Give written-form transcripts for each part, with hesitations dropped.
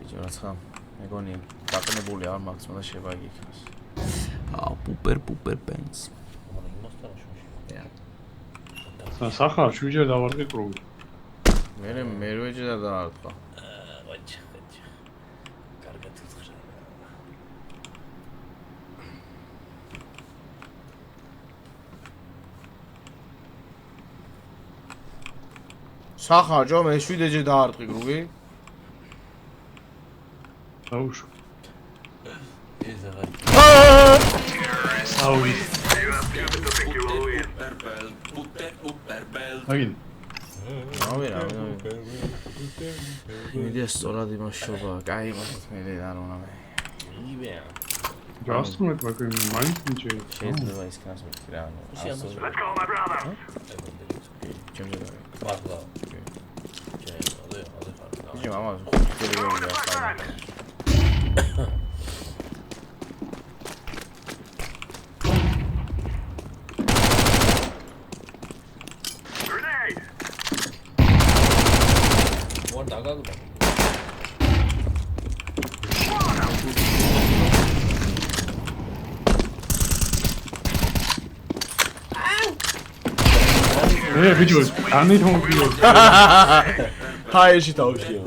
ბიჭო რაცა მეგონი დაყნებული არ მაქვს მაგრამ შევა იქნას პუპერ პენს სახარ შვიჯერ დავარყი კრუგი მე ვეჯდა დაარტყა ვაჭა კარგად უცხრა სახარ ჯო მე 7-ჯერ დაარტყი კრუგი აუშ ეს აღარ აუი აგინ რავი იმედი სწორად იმაშობა კაი მაგას მე არ უნდა მე იბეა ჯასტმეთ ვაკი მაინც ნიჭე შეიძლება ისქნას მეთქი რა Let's go my brother ჩემზე მართლა ჩაეწოდე იჯი მამა ხუთი დაგაგდა ბიჭო ანითომბიო ჰაიში თავშია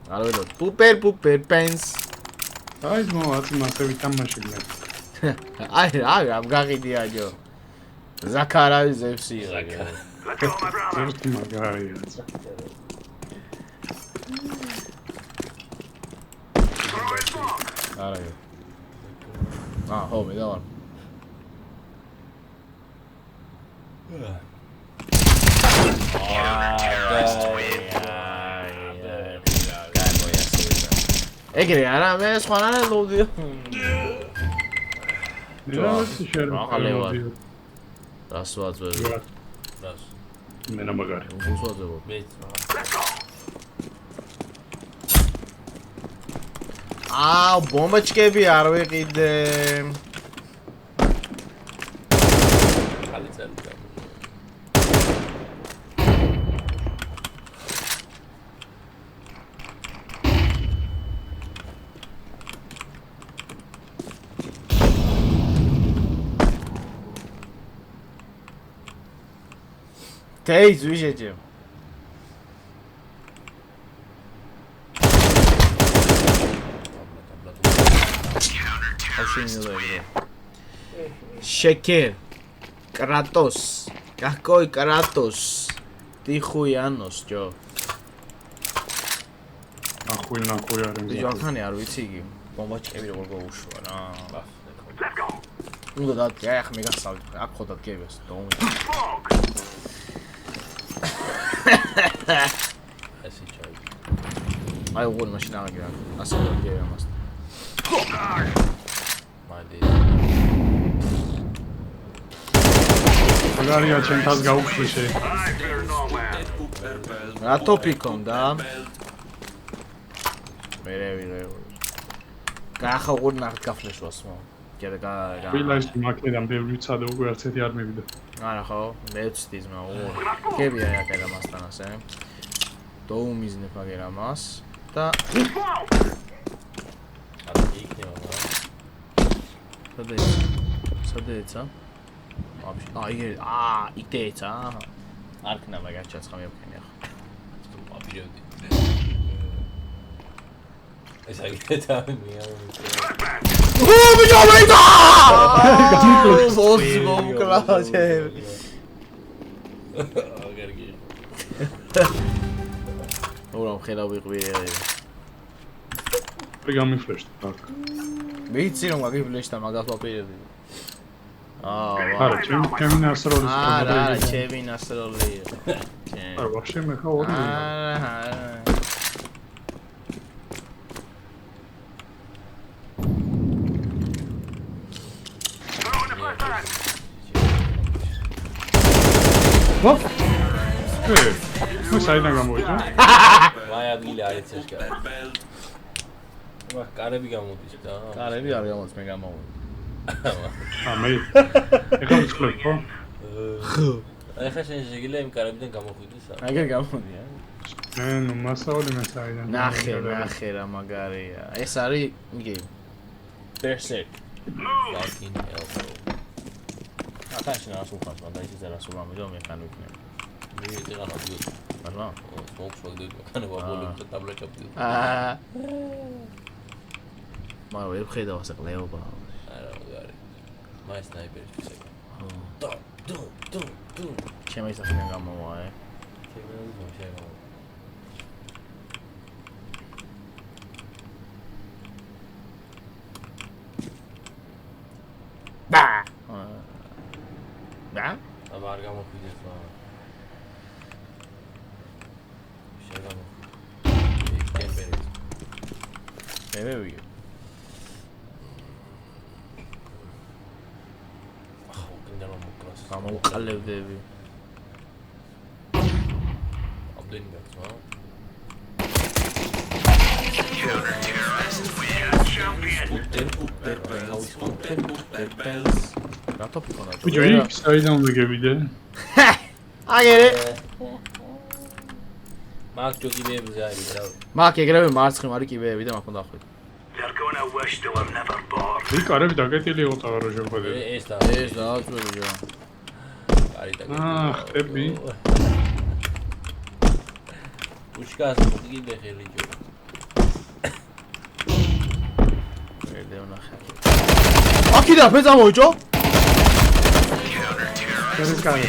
არ ვედა პუპერ პენს აი მოაც მასე ვიტამაშებია აი ამ გაღიდია ჯო ზაქარავი ზევსია ზუსტი მაგარია არა ხო მე დავარ ეგრე არა მე სხვანაირად ლოდია რას ვაძვევ რას მენა მაგარი უსვაძებო მეც ბომბაჩკები არ ვიყიდე ხალი წელი Tej zujecie. Şeker. Kratos. Какой Kratos? Ты хуянос, Джо. ახუй ნახუй არის ჯოხანი არ ვიცი იგი. ბომბაჩკები როგორ გაუშვა რა. უნდა დადგე, აი ახლა მე გასწავლეთ. აქ ხო დადგებას. ესე ჩაი აი უგონი მაშინ აღიგე ასე დადგე ამას. მადი მაგარია ჩემთას გაუშვიშე რა ტოპიკონ და მერე გაახა უგონი ნახეთ გაფლეშვას მო კერა ბილაის მაკედან ბევრი ცადე უკვე არც ერთი არ მივიდა არა ხო მე ვცდის მა კებია აკედა მასთან ასე დაუმიზნებ აგერ ამას და არა იქნება სადეცა იდეცა არ ქნა მაგარ ჩაცხამი ვქენი ახლა აპირებდი ეს აგეთა მე ბიჭო მოკლაჩე აგერგი ურა ხელა ვიყვირე გამიფლეშთ აქ ვიცი რომ გაგიფლეშთა მაგას ვაპირებდი არა ჩემი ნასროლის არა ჩემი ნასროლი არა ვახშე მე ხო ორი არა ვა მე საიდან გამოვიდა ვაი ადგილი არის ეს კა მაგ კარები გამოდის და კარები არ გამოდის მე გამოვიდა მე ეხლა ვცხოვრობ ხო ეხლა შენ შეგიძლია იმ კარებიდან გამოხვიდეს აგერ გამოდია ნუ მასაული მესაიდან. ნახე რა მაგარია. ეს არის იგი Berserk. Fucking hell, bro. აკაშენ არ სულხავს, მაგრამ ისიც არ ასულ ამბობ მე ხან ვიქნებ. მე ეტყანა ვიო. მაგრამ სმოკს ვაგდები, ხან ვაბოლებ ტაბლა ჩაპდი. მაგრამ ვერ ხედავ ასე ყლეობა. არა, მაგარი. მაი სნაიპერი შეიძლება. დო. ჩემი სახიდან გამოვა, შეიძლება. და? აბა არ გამოფიდეს რა. შეიძლება. ტემპერატურა. მე ვიგე. ახო, კიდევ მოკლას. გამოვყალევდები. ამდენი გაქვს, რა. რატო ფიქრობ? ბიჭო, იქ საიდან უნდა გევიდე? აგერე. მაგ ჯოგიბეებზე არის რა. მაგ ეგრევე მარცხნივ არის კიბეები და მაგ უნდა ხვიდე. იქ არები დაკეტილი იყო ტაღარო შეხვედე. ეს და დააწვევი რა. არის და ხტები. უშკას მოგიდე ხელი ჯო. მერდე ვნახე. აკიდა ფეცა მოიჭო? ეს კარი.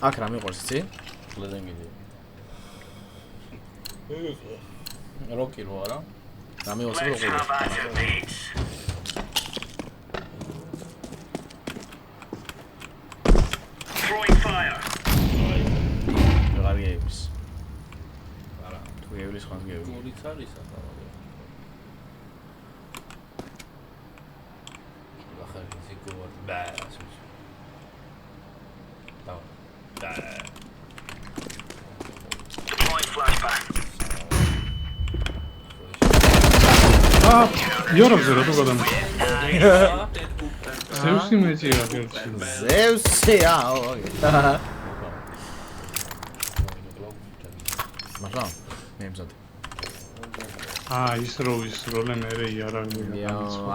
აქ რა მიყვარს იცი? ლედენ გიდი. როკი რო არა? რა მიყვარს როგორ? გეიბს. არა, თუ გეიბლის ხანს გეიბლი. გულიც არის ახლა. ახლა ზიგოვარ ბას. და. იორობზე რა თუ გადამ. ზევსი მეწია გერჩი. ზევსი აო. მაგრამ მე მზად. ის როლე მერე იარაღი.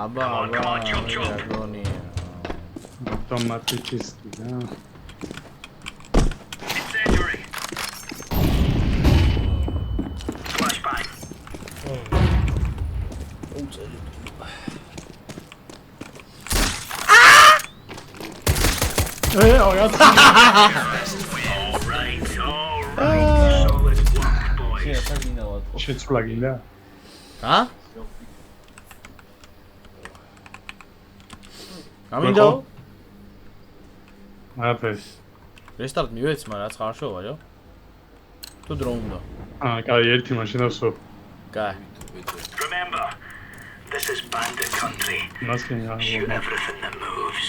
აბა გონი. ავტომატიკისტი და. შეცვლა გინდა? ა? გამინდო? აფეს. რესტარტ მივეც, მაგრამ რაც ხარ შოვა, ჯო? თუ დრო უნდა? კაი, ერთი მაშინა ვსო. კაი. Remember, this is bandit country. Nothing. Shoot everything that moves.